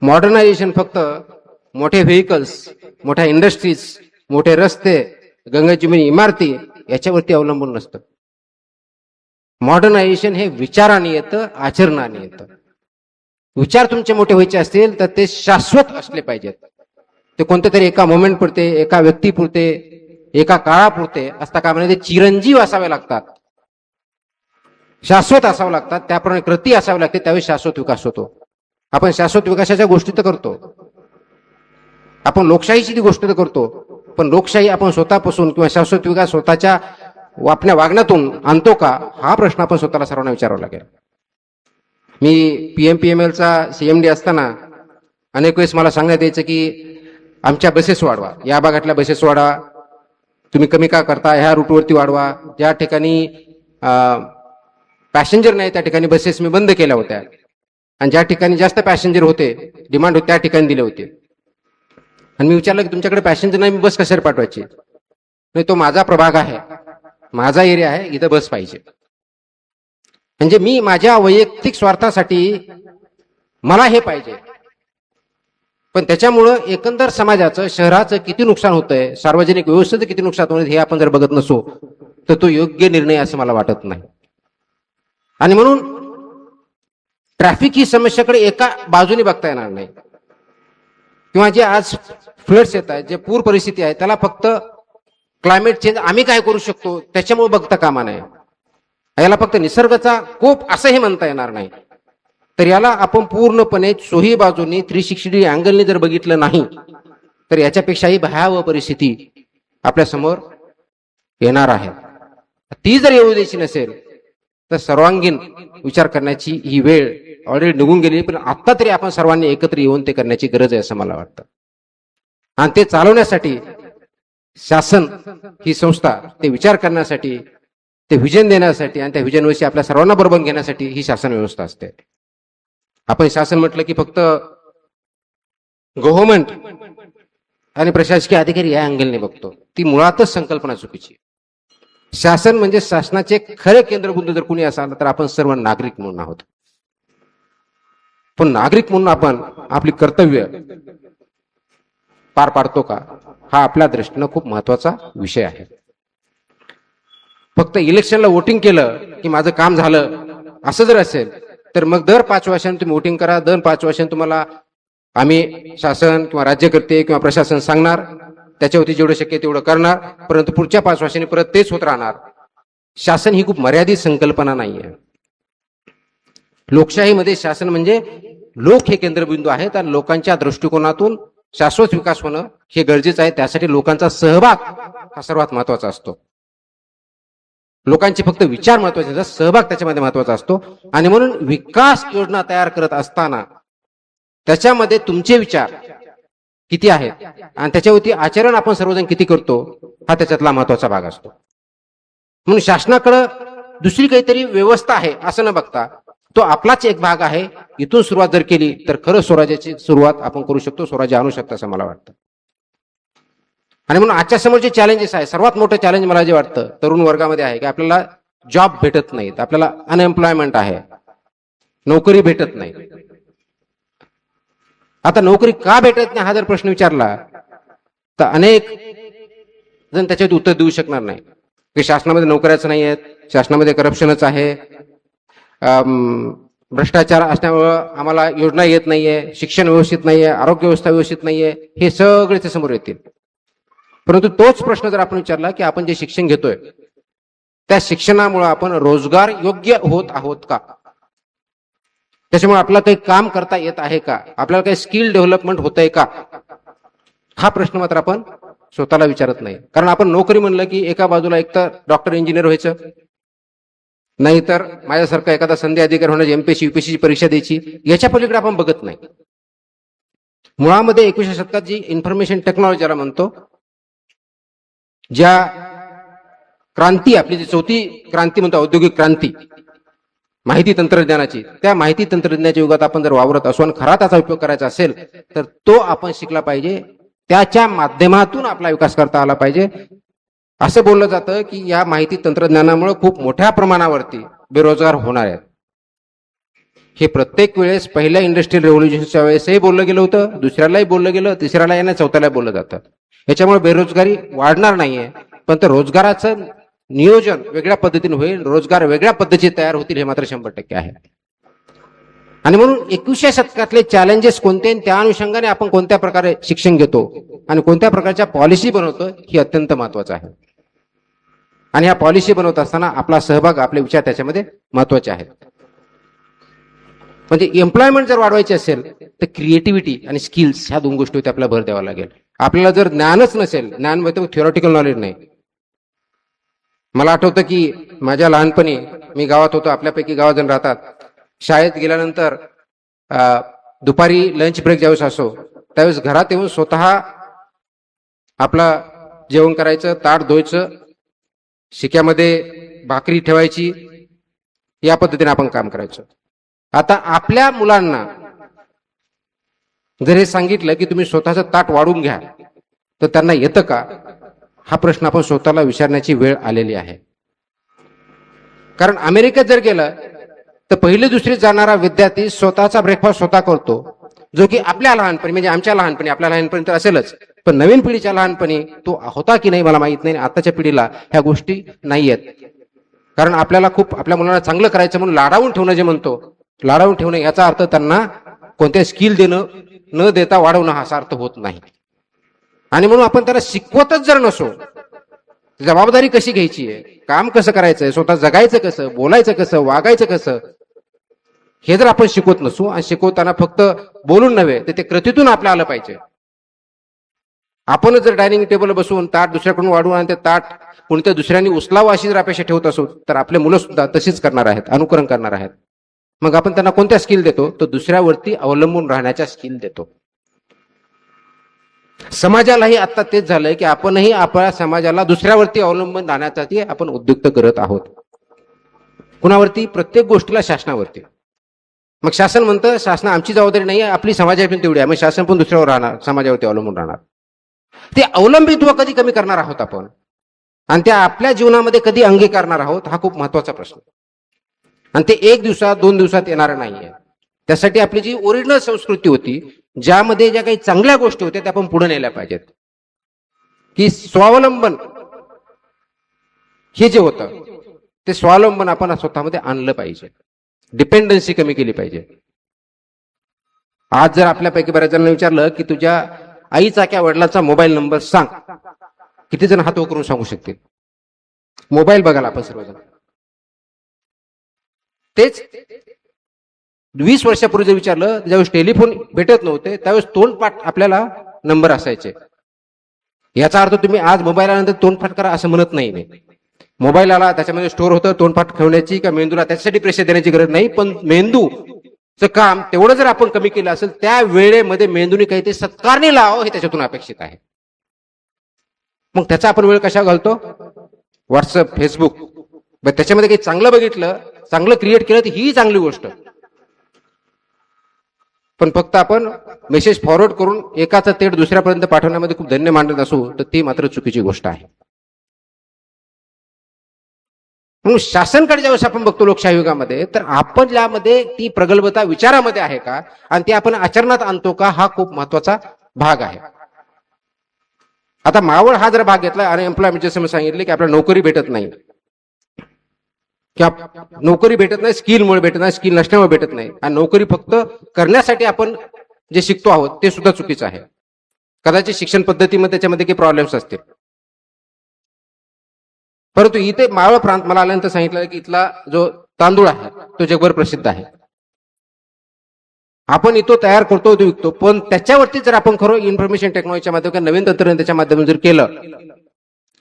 Modernisation फक्त मोठे vehicles, मोठ्या इंडस्ट्रीज, मोठे रस्ते, गंगाजमिनी इमारती याच्यावरती अवलंबून नसतं. मॉडर्नायझेशन हे विचाराने येतं, आचरणाने येतं. विचार तुमचे मोठे व्हायचे असतील तर ते शाश्वत असले पाहिजेत. ते कोणत्या तरी एका मोमेंट पुरते, एका व्यक्तीपुरते, एका काळापुरते असता कामा नये. ते चिरंजीव असावे लागतात, शाश्वत असावं लागतात. त्याप्रमाणे कृती असावी लागते, त्यावेळी शाश्वत विकास होतो. आपण शाश्वत विकासाच्या गोष्टी तर करतो, आपण लोकशाहीची ती गोष्ट तर करतो, पण लोकशाही आपण स्वतःपासून किंवा शाश्वत विकास स्वतःच्या आपल्या वागण्यातून आणतो का, हा प्रश्न आपण स्वतःला सर्वांना विचारावा लागेल. मी PMPMLचा CMD असताना अनेक वेळेस मला सांगण्यात यायचं की आमच्या बसेस वाढवा, या भागातल्या बसेस वाढवा, तुम्ही कमी का करता, ह्या रूटवरती वाढवा. ज्या ठिकाणी पॅसेंजर नाही त्या ठिकाणी बसेस मी बंद केल्या होत्या, आणि ज्या ठिकाणी जास्त पॅसेंजर होते, डिमांड होते, त्या ठिकाणी दिले होते. आणि मी विचारलं की तुमच्याकडे पॅसेंजर नाही, मी बस कशाला पाठवायची? नाही, तो माझा प्रभाग आहे, माझा एरिया आहे, इथं बस पाहिजे. म्हणजे मी माझ्या वैयक्तिक स्वार्थासाठी मला हे पाहिजे, पण त्याच्यामुळं एकंदर समाजाचं, शहराचं किती नुकसान होतंय, सार्वजनिक व्यवस्थेचं किती नुकसान होतं हे आपण जर बघत नसो तर तो योग्य निर्णय असं मला वाटत नाही. आणि म्हणून ट्रॅफिक ही समस्याकडे एका बाजूने बघता येणार नाही, किंवा जे आज फ्लड्स येत आहेत, जे पूर परिस्थिती आहे, त्याला फक्त क्लायमेट चेंज आम्ही काय करू शकतो त्याच्यामुळे बघता कामा नये. याला फक्त निसर्गाचा कोप असंही म्हणता येणार नाही. तर याला आपण पूर्णपणे चोही बाजूंनी 360 अँगलने जर बघितलं नाही तर याच्यापेक्षाही भयावह परिस्थिती आपल्या समोर येणार आहे. ती जर येऊ द्यायची नसेल तर सर्वांगीण विचार करण्याची ही वेळ ऑलरेडी निघून गेली, पण आता तरी आपण सर्वांनी एकत्र येऊन ते करण्याची गरज आहे असं मला वाटतं. आणि ते चालवण्यासाठी शासन ही संस्था, ते विचार करण्यासाठी, ते व्हिजन देण्यासाठी आणि त्या व्हिजनविषयी आपल्या सर्वांना बरोबर घेण्यासाठी ही शासन व्यवस्था असते. आपण शासन म्हटलं की फक्त गव्हर्नमेंट आणि प्रशासकीय अधिकारी या अँगलने बघतो, ती मुळातच संकल्पना चुकीची. शासन म्हणजे शासनाचे खरे केंद्रबिंदू जर कुणी असाल तर आपण सर्व नागरिक म्हणून आहोत. पण नागरिक म्हणून आपण आपली कर्तव्य पार पाडतो का, हा आपल्या दृष्टीनं खूप महत्वाचा विषय आहे. फक्त इलेक्शनला वोटिंग केलं की माझं काम झालं असं जर असेल तर मग दर 5 वर्षांनी तुम्ही वोटिंग करा, दर 5 वर्षांनी तुम्हाला आम्ही शासन किंवा राज्यकर्ते किंवा प्रशासन सांगणार, त्याच्यावरती जेवढं शक्य तेवढं करणार, परंतु पुढच्या 5 वर्षांनी परत तेच होत राहणार. शासन ही खूप मर्यादित संकल्पना नाहीये. लोकशाहीमध्ये शासन म्हणजे लोक हे केंद्रबिंदू आहेत आणि लोकांच्या दृष्टिकोनातून शाश्वत विकास होणं हे गरजेचं आहे. त्यासाठी लोकांचा सहभाग हा सर्वात महत्वाचा असतो. लोकांचे फक्त विचार महत्वाचे असतात, सहभाग त्याच्यामध्ये महत्वाचा असतो. आणि म्हणून विकास योजना तयार करत असताना त्याच्यामध्ये तुमचे विचार किती आहेत आणि त्याच्यावरती आचरण आपण सर्वजण किती करतो हा त्याच्यातला महत्वाचा भाग असतो. म्हणून शासनाकडे दुसरी काहीतरी व्यवस्था आहे असं न बघता तो आपलाच एक भाग आहे. इथून सुरुवात जर केली तर खरं स्वराज्याची सुरुवात आपण करू शकतो, स्वराज्य आणू शकतो असं मला वाटतं. आणि म्हणून आजच्या समोर जे चॅलेंजेस आहे, सर्वात मोठं चॅलेंज मला जे वाटतं तरुण वर्गामध्ये आहे की आपल्याला जॉब भेटत नाहीत, आपल्याला अनएम्प्लॉयमेंट आहे, नोकरी भेटत नाही. आता नोकरी का भेटत नाही हा जर प्रश्न विचारला तर अनेक जण त्याच्यात उत्तर देऊ शकणार नाही की शासनामध्ये नोकऱ्याच नाही आहेत, शासनामध्ये करप्शनच आहे, भ्रष्टाचार असल्यामुळं आम्हाला योजना येत नाहीये, शिक्षण व्यवस्थित नाहीये, आरोग्य व्यवस्था व्यवस्थित नाहीये, हे सगळे ते समोर येतील. परंतु तोच प्रश्न जर आपण विचारला की आपण जे शिक्षण घेतोय त्या शिक्षणामुळे आपण रोजगार योग्य होत आहोत का, त्याच्यामुळे आपल्याला काही काम करता येत आहे का, आपल्याला काही स्किल डेव्हलपमेंट होत आहे का, हा प्रश्न मात्र आपण स्वतःला विचारत नाही. कारण आपण नोकरी म्हणलं की एका बाजूला एक तर डॉक्टर इंजिनियर व्हायचं, नाहीतर माझ्यासारखा एखादा संधी अधिकारी होण्याची MPSC UPSC ची परीक्षा द्यायची, याच्या पलीकडे आपण बघत नाही. मुळामध्ये 21व्या शतकात जी इन्फॉर्मेशन टेक्नॉलॉजी ज्याला म्हणतो, ज्या क्रांती आपली जी 4थी क्रांती म्हणतो, औद्योगिक क्रांती, माहिती तंत्रज्ञानाची, त्या माहिती तंत्रज्ञानाच्या युगात आपण जर वावरत असू आणि खरा त्याचा उपयोग करायचा असेल तर तो आपण शिकला पाहिजे, त्याच्या माध्यमातून आपला विकास करता आला पाहिजे. असं बोललं जातं की या माहिती तंत्रज्ञानामुळे खूप मोठ्या प्रमाणावरती बेरोजगार होणार आहेत. हे प्रत्येक वेळेस पहिल्या इंडस्ट्रियल रेव्होल्युशनच्या वेळेसही बोललं गेलं होतं, दुसऱ्यालाही बोललं गेलं, तिसऱ्याला यांना चौथ्याला बोललं जातं. याच्यामुळे बेरोजगारी वाढणार नाहीये, पण तर रोजगाराचं नियोजन वेगळ्या पद्धतीने होईल, रोजगार वेगळ्या पद्धतीचे तयार होतील, हे मात्र 100% आहे. आणि म्हणून 21व्या शतकातले चॅलेंजेस कोणते, त्या अनुषंगाने आपण कोणत्या प्रकारे शिक्षण घेतो आणि कोणत्या प्रकारच्या पॉलिसी बनवतो, ही अत्यंत महत्वाचं आहे. आणि ह्या पॉलिसी बनवत असताना आपला सहभाग, आपले विचार त्याच्यामध्ये महत्वाचे आहेत. म्हणजे एम्प्लॉयमेंट जर वाढवायची असेल तर क्रिएटिव्हिटी आणि स्किल्स ह्या दोन गोष्टीवरती आपल्याला भर द्यावा लागेल. आपल्याला जर ज्ञानच नसेल, ज्ञान म्हणजे थिओरिटिकल नॉलेज नाही. मला आठवतं की माझ्या लहानपणी मी गावात होतो, आपल्यापैकी गावात जण राहतात, शाळेत गेल्यानंतर दुपारी लंच ब्रेक ज्यावेळेस असो त्यावेळेस घरात येऊन स्वतः आपला जेवण करायचं, ताट धुवायचं, शिक्यामध्ये भाकरी ठेवायची, या पद्धतीने आपण काम करायचं. आता आपल्या मुलांना जर हे सांगितलं की तुम्ही स्वतःचं ताट वाढून घ्या, तर त्यांना येतं का, हा प्रश्न आपण स्वतःला विचारण्याची वेळ आलेली आहे. कारण अमेरिकेत जर गेलं तर पहिली दुसरीत जाणारा विद्यार्थी स्वतःचा ब्रेकफास्ट स्वतः करतो, जो की आपल्या लहानपणी, म्हणजे आमच्या लहानपणी, आपल्या लहानपणी तर असेलच, पण नवीन पिढीच्या लहानपणी तो होता की नाही मला माहित नाही. आताच्या पिढीला ह्या गोष्टी नाही आहेत. कारण आपल्याला खूप आपल्या मुलांना चांगलं करायचं म्हणून लाडावून ठेवणं जे म्हणतो, लाडावून ठेवणं याचा अर्थ त्यांना कोणत्या स्किल देणं न देता वाढवणं हा असा अर्थ होत नाही. आणि म्हणून आपण त्याला शिकवतच जर नसो, जबाबदारी कशी घ्यायची आहे, काम कसं करायचंय, स्वतः जगायचं कसं, बोलायचं कसं, वागायचं कसं, हे जर आपण शिकवत नसू, आणि शिकवताना फक्त बोलून नव्हे तर ते कृतीतून आपलं आलं पाहिजे. आपणच जर डायनिंग टेबल बसून ताट दुसऱ्याकडून वाढवून आणि ते ताट कोणत्या दुसऱ्यांनी उचलावं अशी जर अपेक्षा ठेवत असू, तर आपले मुलं सुद्धा तशीच करणार आहेत, अनुकरण करणार आहेत. मग आपण त्यांना कोणत्या स्किल देतो, तर दुसऱ्यावरती अवलंबून राहण्याच्या स्किल देतो. समाजालाही आता तेच झालंय की आपणही आपल्या समाजाला दुसऱ्यावरती अवलंबून राहण्यासाठी आपण उद्युक्त करत आहोत. कुणावरती, प्रत्येक गोष्टीला शासनावरती. मग शासन म्हणतं शासन आमची जबाबदारी नाही आहे, आपली समाजाची तेवढी आहे, मग शासन पण दुसऱ्यावर राहणार, समाजावरती अवलंबून राहणार. ते अवलंबित्व कधी कमी करणार आहोत आपण, आणि त्या आपल्या जीवनामध्ये कधी अंगीकारणार आहोत, हा खूप महत्वाचा प्रश्न. आणि ते एक दिवसात, 2 दिवसात येणार नाहीये. त्यासाठी आपली जी ओरिजिनल संस्कृती होती, ज्यामध्ये ज्या काही चांगल्या गोष्टी होत्या त्या आपण पुढे नेल्या पाहिजेत. की स्वावलंबन हे जे होतं ते स्वावलंबन आपण स्वतःमध्ये आणलं पाहिजे, डिपेंडन्सी कमी केली पाहिजे. आज जर आपल्यापैकी बऱ्याच जणांना विचारलं की तुझ्या आईचा किंवा वडिलांचा मोबाईल नंबर सांग, किती जण हात वर करून सांगू शकतील? मोबाईल बघायला आपण सर्वजण. तेच 20 वर्षापूर्वी जर विचारलं, ज्यावेळेस टेलिफोन भेटत नव्हते त्यावेळेस तोंडपाठ आपल्याला नंबर असायचे. याचा अर्थ तुम्ही आज मोबाईल आल्यानंतर तोंडपाठ करा असं म्हणत नाही. मोबाईल आला, त्याच्यामध्ये स्टोअर होतं, तोंडपाठ ठेवण्याची किंवा मेंदूला त्याच्यासाठी प्रेशर देण्याची गरज नाही. पण मेंदूचं काम तेवढं जर आपण कमी केलं असेल, त्या वेळेमध्ये मेंदूने काहीतरी सत्कारणी लावावं हे त्याच्यातून अपेक्षित आहे. मग त्याचा आपण वेळ कशा घालतो? WhatsApp, Facebook. त्याच्यामध्ये काही चांगलं बघितलं, चांगलं क्रिएट केलं तर ही चांगली गोष्ट. पण फक्त आपण मेसेज फॉरवर्ड करून एकाचा थेट दुसऱ्यापर्यंत पाठवण्यामध्ये खूप धन्य मानत असू, तर ती मात्र चुकीची गोष्ट आहे. म्हणून शासनकडे ज्यावेळेस आपण बघतो लोकशाही युगामध्ये, तर आपण यामध्ये ती प्रगल्भता विचारामध्ये आहे का, आणि ती आपण आचरणात आणतो का, हा खूप महत्वाचा भाग आहे. आता मावळ हा जर भाग घेतला, आणि एम्प्लॉयमेंटचे समज सांगितले की आपल्याला नोकरी भेटत नाही, किंवा नोकरी भेटत नाही स्किलमुळे भेटत नाही, स्किल नसल्यामुळे भेटत नाही, आणि नोकरी फक्त करण्यासाठी आपण जे शिकतो आहोत ते सुद्धा चुकीचं आहे. कदाचित शिक्षण पद्धतीमध्ये त्याच्यामध्ये काही प्रॉब्लेम्स असतील. परंतु इथे मावळ प्रांत मला आल्यानंतर सांगितलं की इथला जो तांदूळ आहे तो जगभर प्रसिद्ध आहे. आपण इथं तयार करतो, तो विकतो, पण त्याच्यावरती जर आपण खरं इन्फॉर्मेशन टेक्नॉलॉजीच्या माध्यमातून, नवीन तंत्रज्ञान त्याच्या माध्यमातून जर केलं,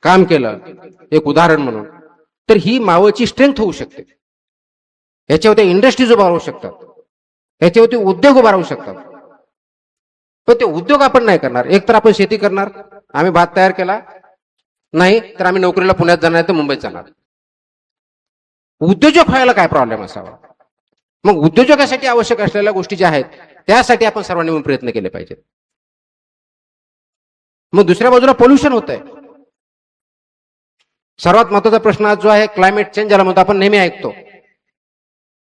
काम केलं, एक उदाहरण म्हणून, तर ही मावळची स्ट्रेंथ होऊ शकते. याच्यावरती इंडस्ट्रीज उभा राहू शकतात, याच्यावरती उद्योग उभा राहू शकतात. पण ते उद्योग आपण नाही करणार. एक तर आपण शेती करणार, आम्ही भात तयार केला नाही तर आम्ही नोकरीला पुण्यात जाणार तर मुंबईत जाणार. उद्योजक व्हायला काय प्रॉब्लेम असावा? मग उद्योजकासाठी आवश्यक असलेल्या गोष्टी ज्या आहेत त्यासाठी आपण सर्वांनी मिळून प्रयत्न केले पाहिजेत. मग दुसऱ्या बाजूला पोल्युशन होत आहे. सर्वात महत्वाचा प्रश्न जो आहे क्लायमेट चेंज, ज्याला म्हणतो आपण नेहमी ऐकतो.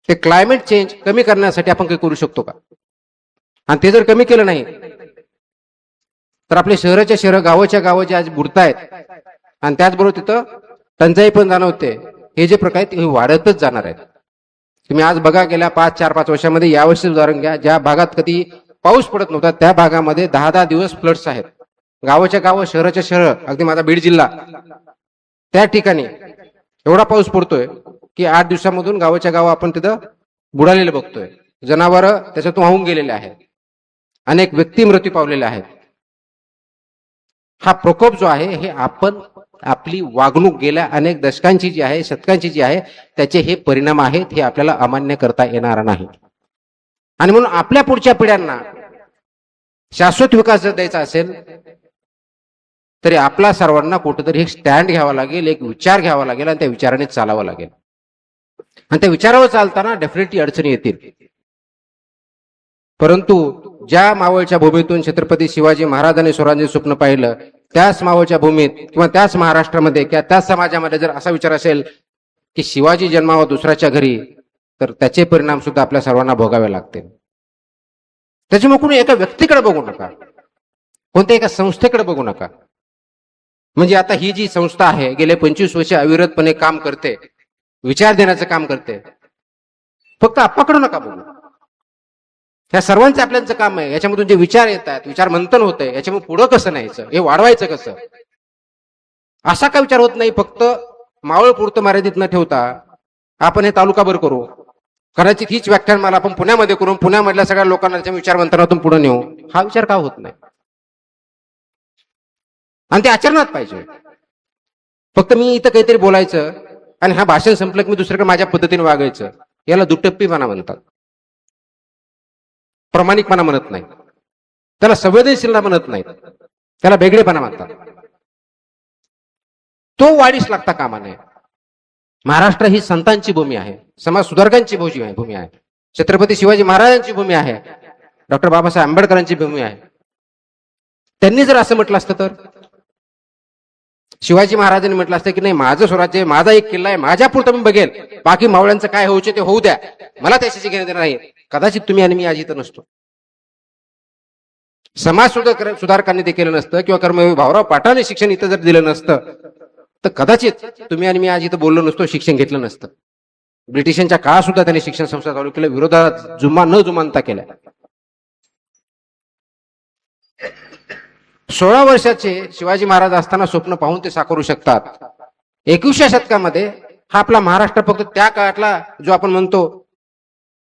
ते क्लायमेट चेंज कमी करण्यासाठी आपण काही करू शकतो का? आणि ते जर कमी केलं नाही तर आपले शहराच्या शहरं, गावाच्या गावं जे आज बुडतायत आणि त्याचबरोबर तिथं टंचाई पण जाणवते, हे जे प्रकार आहेत हे वाढतच जाणार आहेत. तुम्ही आज बघा गेल्या 4-5 वर्षामध्ये, यावर्षी उदाहरण घ्या, ज्या भागात कधी पाऊस पडत नव्हता त्या भागामध्ये 10-10 दिवस फ्लड्स आहेत. गावाच्या गावं, शहराच्या शहर, अगदी माझा बीड जिल्हा, त्या ठिकाणी एवढा पाऊस पडतोय की 8 दिवसामधून गावाच्या गाव आपण तिथं बुडालेलं बघतोय. जनावरं त्याच्यातून वाहून गेलेले आहेत, अनेक व्यक्ती मृत्यू पावलेले आहेत. हा प्रकोप जो आहे हे आपण, आपली वागणूक गेल्या अनेक दशकांची जी आहे, शतकांची जी आहे, त्याचे हे परिणाम आहेत, हे आपल्याला अमान्य करता येणार नाही. आणि म्हणून आपल्या पुढच्या पिढ्यांना शाश्वत विकास जर द्यायचा असेल तरी आपला सर्वांना कुठेतरी एक स्टँड घ्यावा लागेल, एक विचार घ्यावा लागेल आणि त्या विचाराने चालावं लागेल. आणि त्या विचारावर चालताना डेफिनेटली अडचणी येतील. परंतु ज्या मावळच्या भूमीतून छत्रपती शिवाजी महाराजांनी स्वराज्य स्वप्न पाहिलं, त्याच मावळच्या भूमीत किंवा त्याच महाराष्ट्रामध्ये किंवा त्याच समाजामध्ये जर असा विचार असेल की शिवाजी जन्मावा दुसऱ्याच्या घरी, तर त्याचे परिणाम सुद्धा आपल्या सर्वांना भोगावे लागतील. त्याच्यामुळे कोणी एका व्यक्तीकडे बघू नका, कोणत्या एका संस्थेकडे बघू नका. म्हणजे आता ही जी संस्था आहे गेले 25 वर्ष अविरतपणे काम करते, विचार देण्याचं काम करते, फक्त आप्पाकडे नका बघू. ह्या सर्वांचं आपल्याचं काम आहे. याच्यामधून जे विचार येतात, विचार मंथन होतंय, याच्यामुळे पुढं कसं न्यायचं, हे वाढवायचं कसं, असा का विचार होत नाही. फक्त मावळ पुरतं मर्यादित न ठेवता आपण हे तालुकाभर करू, कदाचित हीच व्याख्यानमाला आपण पुण्यामध्ये करून पुण्यामधल्या सगळ्या लोकांना त्याच्या विचार मंथनातून पुढे नेऊ, हा विचार का होत नाही. आणि ते आचरणात पाहिजे. फक्त मी इथं काहीतरी बोलायचं आणि हा भाषण संपलं की मी दुसरीकडे माझ्या पद्धतीने वागायचं, याला दुटप्पीपणा म्हणतात, प्रामाणिकपणा म्हणत नाही, त्याला संवेदनशीलता म्हणत नाहीत, त्याला वेगळेपणा म्हणतात. तो वाढीस लागता कामा नये. महाराष्ट्र ही संतांची भूमी आहे, समाज सुधारकांची भूमी आहे, छत्रपती शिवाजी महाराजांची भूमी आहे, डॉक्टर बाबासाहेब आंबेडकरांची भूमी आहे. त्यांनी जर असं म्हटलं असतं, तर शिवाजी महाराजांनी म्हटलं असतं की नाही, माझं स्वराज्य, माझा एक किल्ला आहे, माझ्या पुरतं मी बघेल, बाकी मावळ्यांचं काय होऊचे ते होऊ द्या, मला त्याच्याशी घेणं देणं नाही, कदाचित तुम्ही आणि मी आज इथं नसतो. समाज सुधारकांनी ते केलं नसतं किंवा कर्मवीर भाऊराव पाटलांनी शिक्षण इथं जर दिलं नसतं तर कदाचित तुम्ही आणि मी आज इथं बोललो नसतो, शिक्षण घेतलं नसतं. ब्रिटिशांच्या काळात सुद्धा त्यांनी शिक्षण संस्था चालू केल्या, विरोधात न जुमानता केल्या. 16 वर्षाचे शिवाजी महाराज असताना स्वप्न पाहून ते साकारू शकतात. 21व्या शतकामध्ये हा आपला महाराष्ट्र फक्त त्या काळातला जो आपण म्हणतो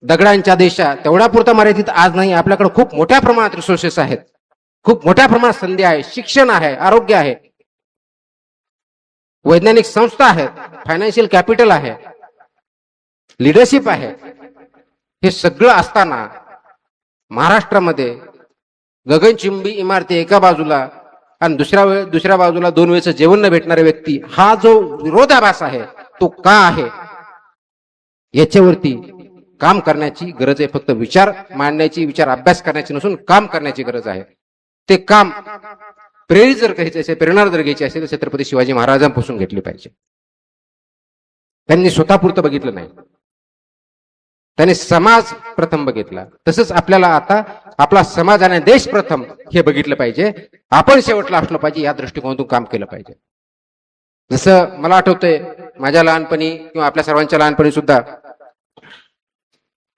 दगडांच्या देशात तेवढ्या पुरता मर्यादित आज नाही. आपल्याकडे खूप मोठ्या प्रमाणात रिसोर्सेस आहेत, खूप मोठ्या प्रमाणात संधी आहे, शिक्षण आहे, आरोग्य आहे, वैज्ञानिक संस्था आहेत, फायनान्शियल कॅपिटल आहे, लिडरशिप आहे. हे सगळं असताना महाराष्ट्रामध्ये गगनचुंबी इमारती एका बाजूला आणि दुसऱ्या बाजूला 2 वेळचं जेवण न भेटणारे व्यक्ती, हा जो विरोधाभास आहे तो का आहे, याच्यावरती काम करण्याची गरज आहे. फक्त विचार मांडण्याची, विचार अभ्यास करण्याची नसून काम करण्याची गरज आहे. ते काम प्रेरित जर घ्यायचे असेल, प्रेरणा जर घ्यायची असेल तर छत्रपती शिवाजी महाराजांपासून घेतली पाहिजे. त्यांनी स्वतःपुरतं बघितलं नाही, त्यांनी समाज प्रथम बघितला. तसंच आपल्याला आता आपला समाज आणि देश प्रथम हे बघितलं पाहिजे. आपण शेवटला असलं पाहिजे, या दृष्टिकोनातून काम केलं पाहिजे. जसं मला आठवतंय माझ्या लहानपणी किंवा आपल्या सर्वांच्या लहानपणी सुद्धा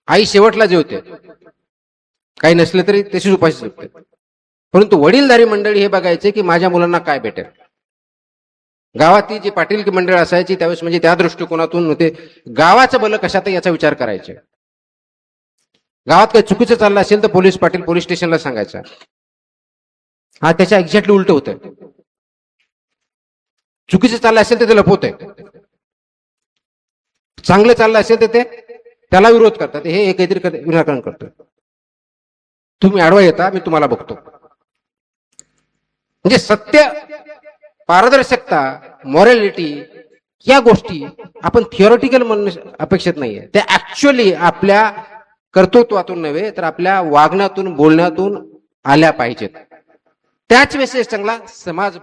आई शेवटला जे होते, काही नसले तरी तशीच उपाशी झोपते, परंतु वडीलधारी मंडळी हे बघायचे की माझ्या मुलांना काय भेटेल. गावातील जी पाटील मंडळ असायची त्यावेळेस म्हणजे त्या दृष्टिकोनातून होते, गावाचं भलं कशात याचा विचार करायचे. गावात काही चुकीचं चाललं असेल तर पोलीस पाटील पोलीस स्टेशनला सांगायचा. हा त्याच्या एक्झॅक्टली उलट होतंय. चुकीचं चाललं असेल तर ते लपवतंय, चांगलं चाललं असेल तर ते त्याला विरोध करतात, हे काहीतरी विनाकारण करतोय. तुम्ही आडवा येता, मी तुम्हाला बघतो. म्हणजे सत्य, पारदर्शकता, मॉरॅलिटी या गोष्टी आपण थिओरिटिकल म्हणणं अपेक्षित नाहीये, त्या ऍक्च्युअली आपल्या कर्तृत्वातून नव्हे तर आपल्या वागण्यातून, बोलण्यातून आल्या पाहिजेत. त्याच वेळेस चांगला समाज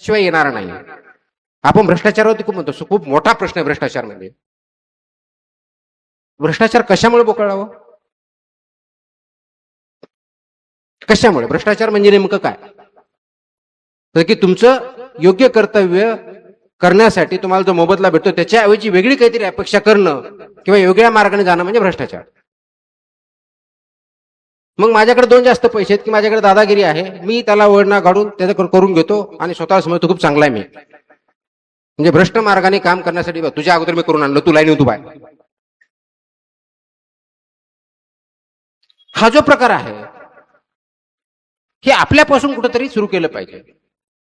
शिवाय येणार नाही. आपण भ्रष्टाचारावरती खूप म्हणतो, खूप मोठा प्रश्न आहे भ्रष्टाचार. म्हणजे भ्रष्टाचार कशामुळे बोकाळावं? कशामुळे? भ्रष्टाचार म्हणजे नेमकं काय? तर की तुमचं योग्य कर्तव्य करण्यासाठी तुम्हाला जो मोबदला भेटतो त्याच्याऐवजी वेगळी काहीतरी अपेक्षा करणं किंवा वेगळ्या मार्गाने जाणं म्हणजे भ्रष्टाचार. मग माझ्याकडे दोन जास्त पैसे आहेत की माझ्याकडे दादागिरी आहे, मी त्याला वळणा काढून त्याचं करून घेतो आणि स्वतःला समजतो खूप चांगला आहे मी. म्हणजे भ्रष्ट मार्गाने काम करण्यासाठी तुझ्या अगोदर मी करून आणलं, तू लाईन तू बाय. हा जो प्रकार आहे हे आपल्यापासून कुठेतरी सुरू केलं पाहिजे.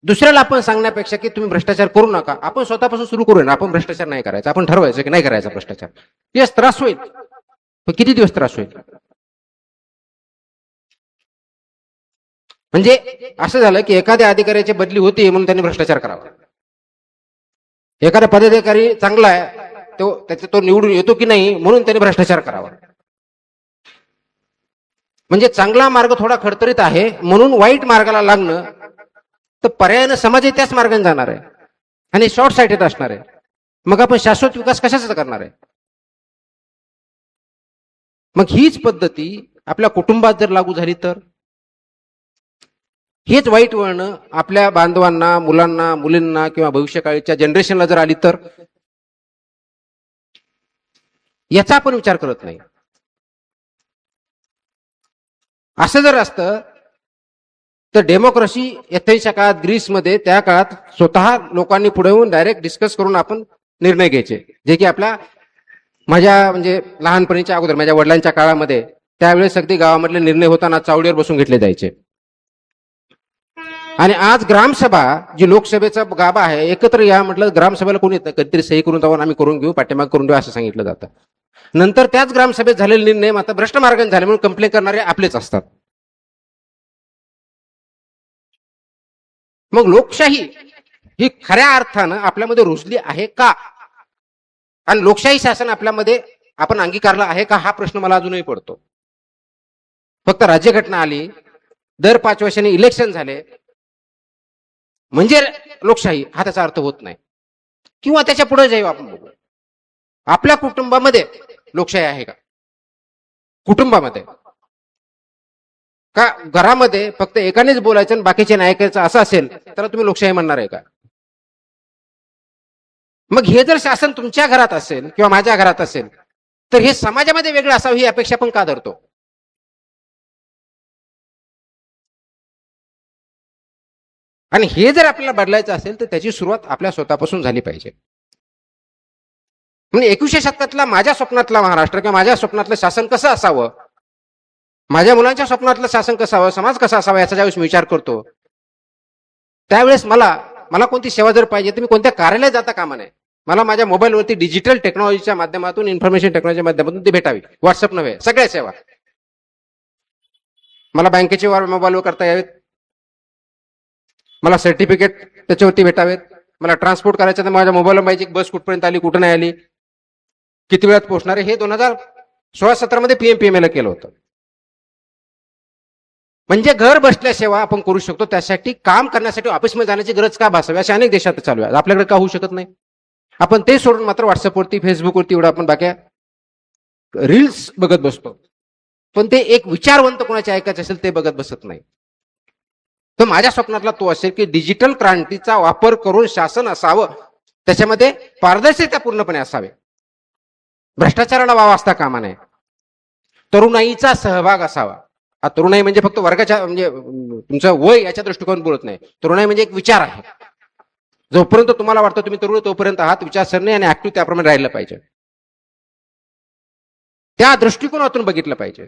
दुसऱ्याला आपण सांगण्यापेक्षा की तुम्ही भ्रष्टाचार करू नका, आपण स्वतःपासून सुरू करू ना. आपण भ्रष्टाचार नाही करायचा, आपण ठरवायचं की नाही करायचा भ्रष्टाचार. येस, त्रास होईल, पण किती दिवस त्रास होईल? म्हणजे असं झालं की एखाद्या अधिकाऱ्याची बदली होती म्हणून त्यांनी भ्रष्टाचार करावा. एखादा पदाधिकारी चांगला आहे तो निवडून येतो की नाही म्हणून त्यांनी भ्रष्टाचार करावा. म्हणजे चांगला मार्ग थोडा खडतरीत आहे म्हणून वाईट मार्गाला लागणं, तर पर्यायानं समाज त्याच मार्गाने जाणार आहे आणि शॉर्ट साइटेड असणार आहे. मग आपण शाश्वत विकास कशाचा करणार आहे? मग हीच पद्धती आपल्या कुटुंबात जर लागू झाली तर, हेच वाईट वळण आपल्या बांधवांना, मुलांना, मुलींना किंवा भविष्यकाळीच्या जनरेशनला जर आली तर, याचा आपण विचार करत नाही. असं जर असतं तर डेमोक्रेसी एथेन्सच्या काळात, ग्रीसमध्ये त्या काळात स्वतः लोकांनी पुढे येऊन डायरेक्ट डिस्कस करून आपण निर्णय घ्यायचे, जे की माझ्या म्हणजे लहानपणीच्या अगोदर माझ्या वडिलांच्या काळामध्ये त्यावेळेस अगदी गावामधले निर्णय होताना चावडीवर बसून घेतले जायचे. आणि आज ग्रामसभा जी लोकसभेचा गाभा आहे, एकत्र या म्हटलं ग्रामसभेला कोणी येत नाही, कधीतरी सही करून जाऊन आम्ही करून घेऊ, पाठीमाग करून देऊ असं सांगितलं जातं. नंतर त्याच ग्रामसभेत झालेले निर्णय आता भ्रष्ट मार्गाने झाले म्हणून कंप्लेंट करणारे आपलेच असतात. मग लोकशाही ही खऱ्या अर्थानं आपल्यामध्ये रुजली आहे का, आणि लोकशाही शासन आपल्यामध्ये आपण अंगीकारलं आहे का, हा प्रश्न मला अजूनही पडतो. फक्त राज्यघटना आली, दर 5 वर्षांनी इलेक्शन झाले म्हणजे लोकशाही, हा त्याचा अर्थ होत नाही. किंवा त्याच्या पुढे जाऊ आपण बघू, आपल्या कुटुंबामध्ये लोकशाही आहे का? कुटुंबामध्ये का घरामध्ये फक्त एकानेच बोलायचं आणि बाकीचे नाही ऐकायचं असं असेल तर तुम्ही लोकशाही म्हणणार आहे का? मग हे जर शासन तुमच्या घरात असेल किंवा माझ्या घरात असेल तर हे समाजामध्ये वेगळं असावं ही अपेक्षा पण का धरतो? आणि हे जर आपल्याला बदलायचं असेल तर त्याची सुरुवात आपल्या स्वतःपासून झाली पाहिजे. म्हणजे 21व्या शतकातला माझ्या स्वप्नातला महाराष्ट्र किंवा माझ्या स्वप्नातलं शासन कसं असावं, माझ्या मुलांच्या स्वप्नातलं शासन कसं हवं, समाज कसा असावा याचा ज्यावेळेस मी विचार करतो त्यावेळेस मला कोणती सेवा जर पाहिजे तर मी कोणत्या कार्यालयात जाता कामा नये. मला माझ्या मोबाईलवरती डिजिटल टेक्नॉलॉजीच्या माध्यमातून, इन्फॉर्मेशन टेक्नॉलॉजीच्या माध्यमातून ती भेटावी. व्हॉट्सअप नव्हे, सगळ्या सेवा मला बँकेचे व्यवहार मोबाईलवर करता यावेत, मला सर्टिफिकेट त्याच्यावरती भेटावेत, मला ट्रान्सपोर्ट करायचं तर माझ्या मोबाईलवर पाहिजे बस कुठपर्यंत आली, कुठं नाही आली, किती वेळात पोहोचणार आहे. हे 2016-17 मध्ये पीएमपीएमएल केलं होतं. म्हणजे घर बसल्या सेवा आपण करू शकतो. त्यासाठी काम करण्यासाठी ऑफिसमध्ये जाण्याची गरज का भासावी, अशा अनेक देशात चालू आहे. आपल्याकडे का होऊ शकत नाही? आपण ते सोडून मात्र व्हॉट्सअपवरती, फेसबुकवरती एवढं आपण बाकी रील्स बघत बसतो. पण ते एक विचारवंत कोणाचे ऐकायचे असेल ते बघत बसत नाही. तर माझ्या स्वप्नातला तो असेल की डिजिटल क्रांतीचा वापर करून शासन असावं, त्याच्यामध्ये पारदर्शकता पूर्णपणे असावे, भ्रष्टाचाराला वाव असता कामा नये, तरुणाईचा सहभाग असावा. तरुणाई म्हणजे फक्त वर्गाच्या म्हणजे तुमचं वय याच्या दृष्टिकोन बोलत नाही. तरुणाई म्हणजे एक विचार आहे. जोपर्यंत तुम्हाला वाटतं तुम्ही तरुण तोपर्यंत आहात, विचारसरणी आणि ऍक्टिव्ह त्याप्रमाणे राहिलं पाहिजे. त्या दृष्टिकोनातून बघितलं पाहिजे.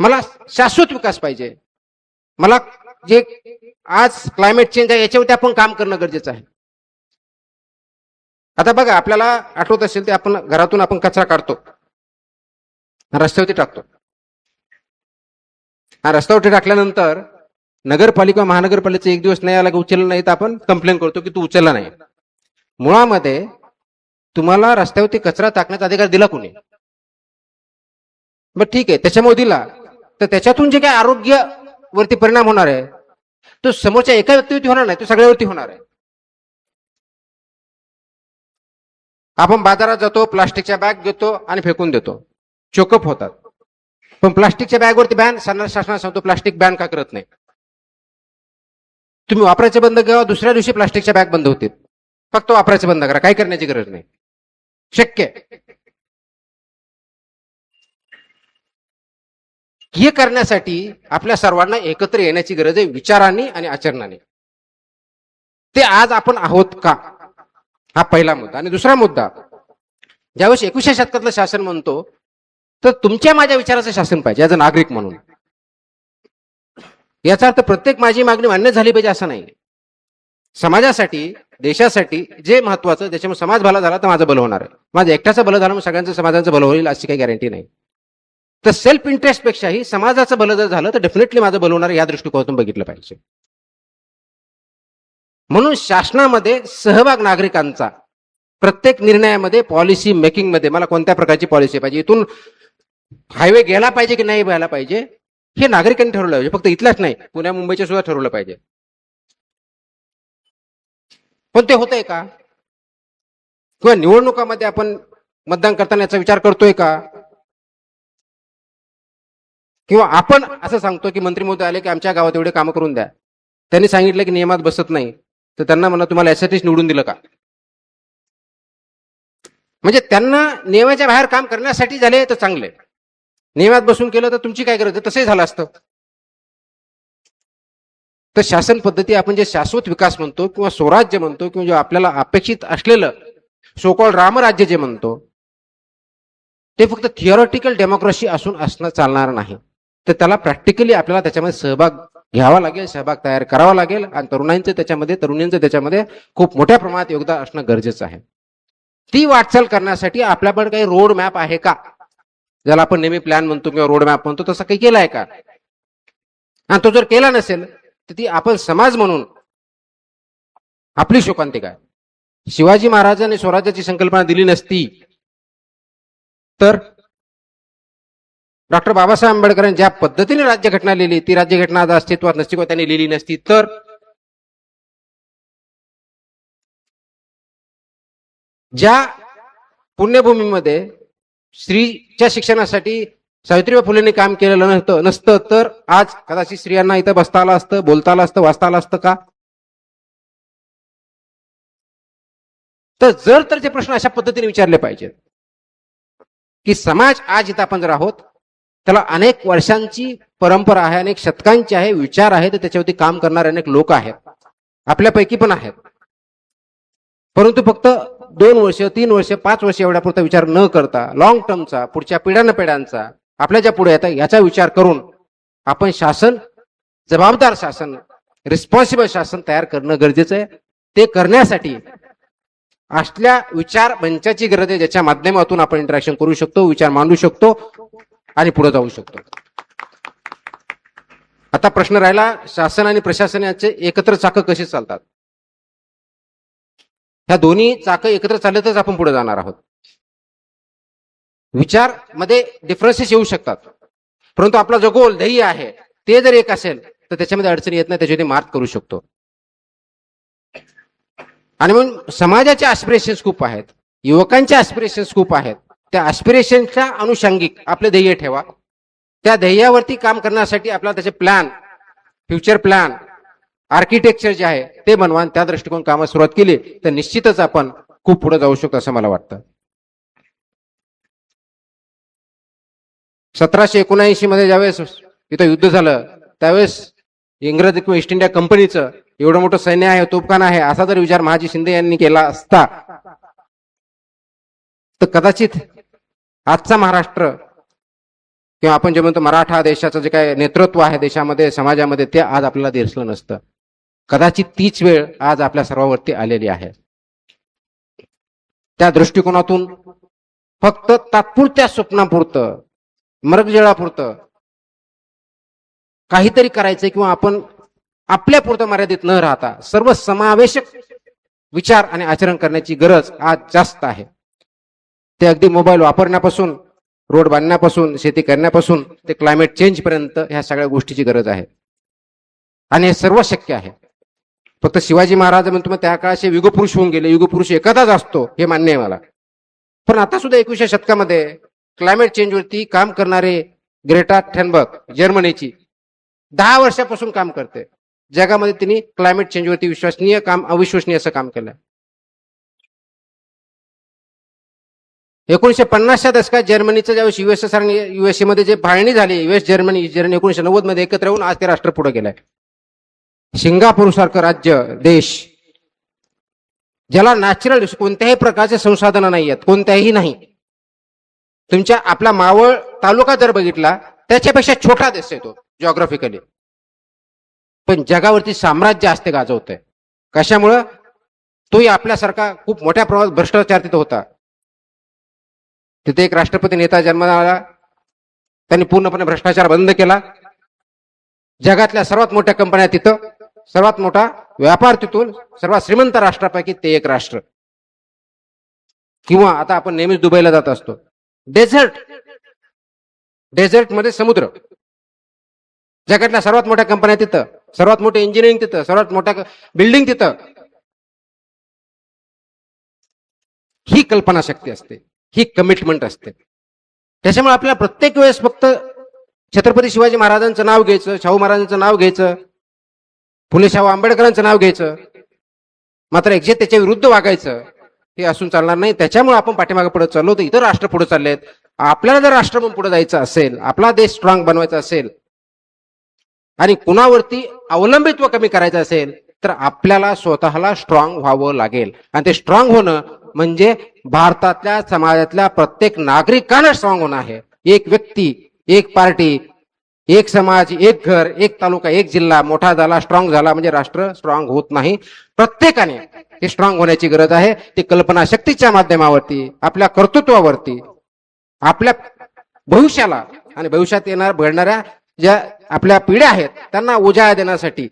मला शाश्वत विकास पाहिजे. मला जे आज क्लायमेट चेंज आहे याच्यावरती आपण काम करणं गरजेचं आहे. आता बघा, आपल्याला आठवत असेल ते आपण घरातून आपण कचरा काढतो, रस्त्यावरती टाकतो. रस्त्यावरती टाकल्यानंतर नगरपालिका महानगरपालिकेचा एक दिवस नाही आला की उचलला नाही तर आपण कंप्लेंट करतो की तू उचलला नाही. मुळामध्ये तुम्हाला रस्त्यावरती कचरा टाकण्याचा अधिकार दिला कोणी? बरं ठीक आहे, त्याच्यामुळे दिला तर त्याच्यातून जे काही आरोग्यावरती परिणाम होणार आहे तो समोरच्या एका व्यक्तीवरती होणार नाही, तो सगळ्यावरती होणार आहे. आपण बाजारात जातो, प्लास्टिकच्या बॅग घेतो आणि फेकून देतो, चोकअप होतात. पण प्लास्टिकच्या बॅगवरती बॅन शासनाने सांगतो, प्लास्टिक बॅन का करत नाही? तुम्ही वापरायचं बंद करा, दुसऱ्या दिवशी प्लास्टिकच्या बॅग बंद होतील. फक्त वापरायचं बंद करा, काही करण्याची गरज नाही. शक्य हे करण्यासाठी आपल्या सर्वांना एकत्र येण्याची गरज आहे, विचारांनी आणि आचरणाने. ते आज आपण आहोत का, हा पहिला मुद्दा. आणि दुसरा मुद्दा, ज्यावेळेस 21व्या शतकातलं शासन म्हणतो, तर तुमच्या माझ्या विचाराचं शासन पाहिजे ॲज अ नागरिक म्हणून. याचा अर्थ प्रत्येक माझी मागणी मान्य झाली पाहिजे असं नाही. समाजासाठी, देशासाठी जे महत्वाचं, त्याच्यामुळे समाज भला झाला तर माझं भलं होणार आहे. माझं एकट्याचं भलं झालं मग सगळ्यांचं समाजाचं भलं होईल अशी काही गॅरंटी नाही. तर सेल्फ इंटरेस्ट पेक्षाही समाजाचं भलं जर झालं तर डेफिनेटली माझं भलं होणार, या दृष्टिकोनातून बघितलं पाहिजे. म्हणून शासनामध्ये सहभाग नागरिकांचा प्रत्येक निर्णयामध्ये, पॉलिसी मेकिंग मध्ये, मला कोणत्या प्रकारची पॉलिसी पाहिजे, इथून हायवे गेला पाहिजे की नाही व्हायला पाहिजे, हे नागरिकांनी ठरवलं पाहिजे. फक्त इथलाच नाही, पुण्या मुंबईच्या सुद्धा ठरवलं पाहिजे. पण ते होतंय का? किंवा निवडणुकामध्ये आपण मतदान करताना याचा विचार करतोय का? किंवा आपण असं सांगतो की मंत्री महोदय आले की आमच्या गावात एवढे कामं करून द्या, त्यांनी सांगितलं की नियमात बसत नाही, तर त्यांना म्हणा तुम्हाला यासाठीच निवडून दिलं का? म्हणजे त्यांना नियमाच्या बाहेर काम करण्यासाठी झाले तर चांगले, नियमात बसून केलं तर तुमची काय गरज आहे, तसंही झालं असतं. तर शासन पद्धती, आपण जे शाश्वत विकास म्हणतो किंवा स्वराज्य म्हणतो, किंवा जे आपल्याला अपेक्षित असलेलं सोकॉल्ड रामराज्य जे म्हणतो, ते फक्त थिअरॉटिकल डेमोक्रेसी असून असणं चालणार नाही. तर त्याला प्रॅक्टिकली आपल्याला त्याच्यामध्ये सहभाग घ्यावा लागेल, सहभाग तयार करावा लागेल, आणि तरुणींचं त्याच्यामध्ये खूप मोठ्या प्रमाणात योगदान असणं गरजेचं आहे. ती वाटचाल करण्यासाठी आपल्याकडे काही रोड मॅप आहे का, ज्याला आपण नेहमी प्लॅन म्हणतो किंवा रोड मॅप म्हणतो, तसं काही केलाय का? आणि तो जर केला नसेल तर ती आपण समाज म्हणून आपली शोकांतिका आहे. शिवाजी महाराजांनी स्वराज्याची संकल्पना दिली नसती तर डॉक्टर बाबासाहेब आंबेडकरांनी ज्या पद्धतीने राज्यघटना लिहिली, ती राज्यघटना आज अस्तित्वात नसती किंवा त्यांनी लिहिली नसती तर ज्या पुण्यभूमीमध्ये स्त्रीच्या शिक्षणासाठी सावित्रीबाई फुलेंनी काम केलेलं नसतं तर आज कदाचित स्त्रियांना इथं बसता आलं असतं, बोलता आलं असतं, वाचता आलं असतं का? तर जर ते प्रश्न अशा पद्धतीने विचारले पाहिजेत की समाज आज इथं आपण जर आहोत, त्याला अनेक वर्षांची परंपरा आहे, अनेक शतकांची आहे, विचार आहेत, त्याच्यावरती काम करणारे अनेक लोक आहेत, आपल्यापैकी पण आहेत. परंतु फक्त 2 वर्ष, 3 वर्ष, 5 वर्ष एवढ्या पुरता विचार न करता लॉंग टर्मचा, पुढच्या पिढ्यांचा, आपल्या ज्या पुढे येतात याचा विचार करून आपण शासन, जबाबदार शासन, रिस्पॉन्सिबल शासन तयार करणं गरजेचं आहे. ते करण्यासाठी असल्या विचार मंचाची गरज आहे, ज्याच्या माध्यमातून आपण इंटरॅक्शन करू शकतो, विचार मांडू शकतो आणि पुढे जाऊ शकतो. आता प्रश्न राहिला, शासन आणि प्रशासन याचे एकत्र चाकं कशी चालतात? ह्या दोन्ही चाकं एकत्र चालतच आपण पुढे जाणार आहोत. विचार मध्ये डिफरन्सेस येऊ शकतात, परंतु आपला जो गोल ध्येय आहे ते जर एक असेल तर त्याच्यामध्ये अडचणी येत नाही, त्याच्यामध्ये मार्ग करू शकतो. आणि म्हणून समाजाचे ऍस्पिरेशन्स खूप आहेत, युवकांचे ऍस्पिरेशन्स खूप आहेत. त्या ऍस्पिरेशनच्या अनुषंगिक आपले ध्येय ठेवा. त्या ध्येयावरती काम करण्यासाठी आपल्याला त्याचे प्लॅन, फ्युचर प्लॅन, आर्किटेक्चर जे आहे ते बनवा. त्या दृष्टिकोन कामात सुरुवात केली तर निश्चितच आपण खूप पुढे जाऊ शकतो असं मला वाटतं. 1779 मध्ये ज्यावेळेस इथं युद्ध झालं त्यावेळेस इंग्रज किंवा ईस्ट इंडिया कंपनीचं एवढं मोठं सैन्य आहे, तोफखाना आहे, असा जर विचार महाजी शिंदे यांनी केला असता तर कदाचित आजचा महाराष्ट्र किंवा आपण जे म्हणतो मराठा देशाचं जे काय नेतृत्व आहे देशामध्ये, समाजामध्ये, ते आज आपल्याला दिसलं नसतं. कदाचित तीच वेळ आज आपल्या सर्वांवरती आलेली आहे. त्या दृष्टिकोनातून फक्त तात्पुरत्या स्वप्नापुरतं, मरगजळापुरतं काहीतरी करायचंय किंवा आपण आपल्या पुरतं मर्यादित न राहता सर्व समावेशक विचार आणि आचरण करण्याची गरज आज जास्त आहे. ते अगदी मोबाईल वापरण्यापासून, रोड बांधण्यापासून, शेती करण्यापासून ते क्लायमेट चेंज पर्यंत ह्या सगळ्या गोष्टीची गरज आहे. आणि हे सर्व शक्य आहे. फक्त शिवाजी महाराज म्हणतो मग त्या काळाचे युगपुरुष होऊन गेले, युगपुरुष एखादाच असतो हे मान्य आहे मला. पण आता सुद्धा 21व्या शतकामध्ये क्लायमेट चेंजवरती काम करणारे ग्रेटा थेनबर्ग जर्मनीची 10 वर्षापासून काम करते. जगामध्ये तिने क्लायमेट चेंजवरती विश्वसनीय काम, अविश्वसनीय असं काम केलं. 1950च्या दशकात जर्मनीचं ज्यावेळेस युएसएसआर आणि युएसए मध्ये जे फाळणी झाली, युएस जर्मनी 1990 मध्ये एकत्र येऊन आज ते राष्ट्र पुढे गेलंय. सिंगापूर सारखं राज्य, देश, ज्याला नॅचरल कोणत्याही प्रकारचे संसाधनं नाही आहेत, कोणत्याही नाही. तुमच्या आपला मावळ तालुका जर बघितला त्याच्यापेक्षा छोटा देश आहे तो जॉग्राफिकली, पण जगावरती साम्राज्य असते गाजवतंय. कशामुळं? तोही आपल्यासारखा खूप मोठ्या प्रमाणात भ्रष्टाचार तिथं होता. तिथे एक राष्ट्रपती नेता जन्माला आला, त्यांनी पूर्णपणे भ्रष्टाचार बंद केला. जगातल्या सर्वात मोठ्या कंपन्या तिथं, सर्वात मोठा व्यापार तिथून, सर्वात श्रीमंत राष्ट्रापैकी ते एक राष्ट्र. किंवा आता आपण नेहमीच दुबईला जात असतो, डेझर्ट मध्ये समुद्र. जगातल्या सर्वात मोठ्या कंपन्या तिथं, सर्वात मोठे इंजिनिअरिंग तिथं, सर्वात मोठ्या बिल्डिंग तिथं. ही कल्पनाशक्ती असते, ही कमिटमेंट असते. त्याच्यामुळे आपल्याला प्रत्येक वेळेस फक्त छत्रपती शिवाजी महाराजांचं नाव घ्यायचं, शाहू महाराजांचं नाव घ्यायचं, फुले शाहू आंबेडकरांचं नाव घ्यायचं, मात्र एक्झॅक्ट त्याच्या विरुद्ध वागायचं, हे असून चालणार नाही. त्याच्यामुळे आपण पाठीमागे पुढे चाललो, तर इतर राष्ट्र पुढे चाललेत. आपल्याला जर राष्ट्र म्हणून पुढे जायचं असेल, आपला देश स्ट्रॉंग बनवायचा असेल आणि कुणावरती अवलंबित्व कमी करायचं असेल, तर आपल्याला स्वतःला स्ट्रॉंग व्हावं लागेल. आणि ते स्ट्रॉंग होणं म्हणजे भारतातल्या समाजातल्या प्रत्येक नागरिकांना स्ट्रॉंग होणं आहे. एक व्यक्ती, एक पार्टी, एक समाज, एक घर, एक तालुका, एक जिल्हा मोठा झाला, स्ट्रॉंग झाला म्हणजे राष्ट्र स्ट्रॉंग होत नाही. प्रत्येकाने हे स्ट्रॉंग होण्याची गरज आहे. ते कल्पनाशक्तीच्या माध्यमावरती, आपल्या कर्तृत्वावरती, आपल्या भविष्याला आणि भविष्यात घडणाऱ्या ज्या आपल्या पिढ्या आहेत त्यांना उजाळा देण्यासाठी,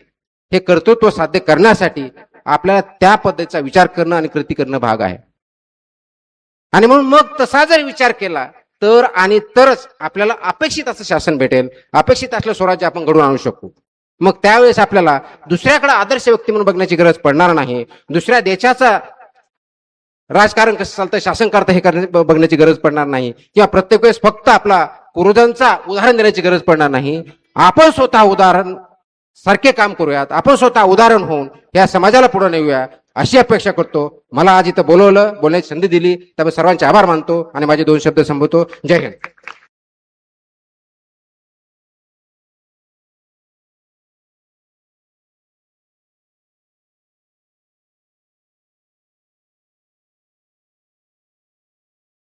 हे कर्तृत्व साध्य करण्यासाठी आपल्याला त्या पद्धतीचा विचार करणं आणि कृती करणं भाग आहे. आणि म्हणून मग तसा जर विचार केला तर आणि तरच आपल्याला अपेक्षित असं शासन भेटेल, अपेक्षित असलं स्वराज्य आपण घडवून आणू शकू. मग त्यावेळेस आपल्याला दुसऱ्याकडे आदर्श व्यक्ती म्हणून बघण्याची गरज पडणार नाही. दुसऱ्या देशाचा राजकारण कसं चालतं, शासन करता हे बघण्याची गरज पडणार नाही. किंवा प्रत्येक वेळेस फक्त आपला पूर्वजांचा उदाहरण देण्याची गरज पडणार नाही. आपण स्वतः उदाहरण सारखे काम करूयात, आपण स्वतः उदाहरण होऊन या समाजाला पुढे नेऊया, अशी अपेक्षा करतो. मला आज इथं बोलवलं, बोलण्याची संधी दिली, त्यामुळे सर्वांचे आभार मानतो आणि माझे 2 शब्द संबोधतो. जय हिंद.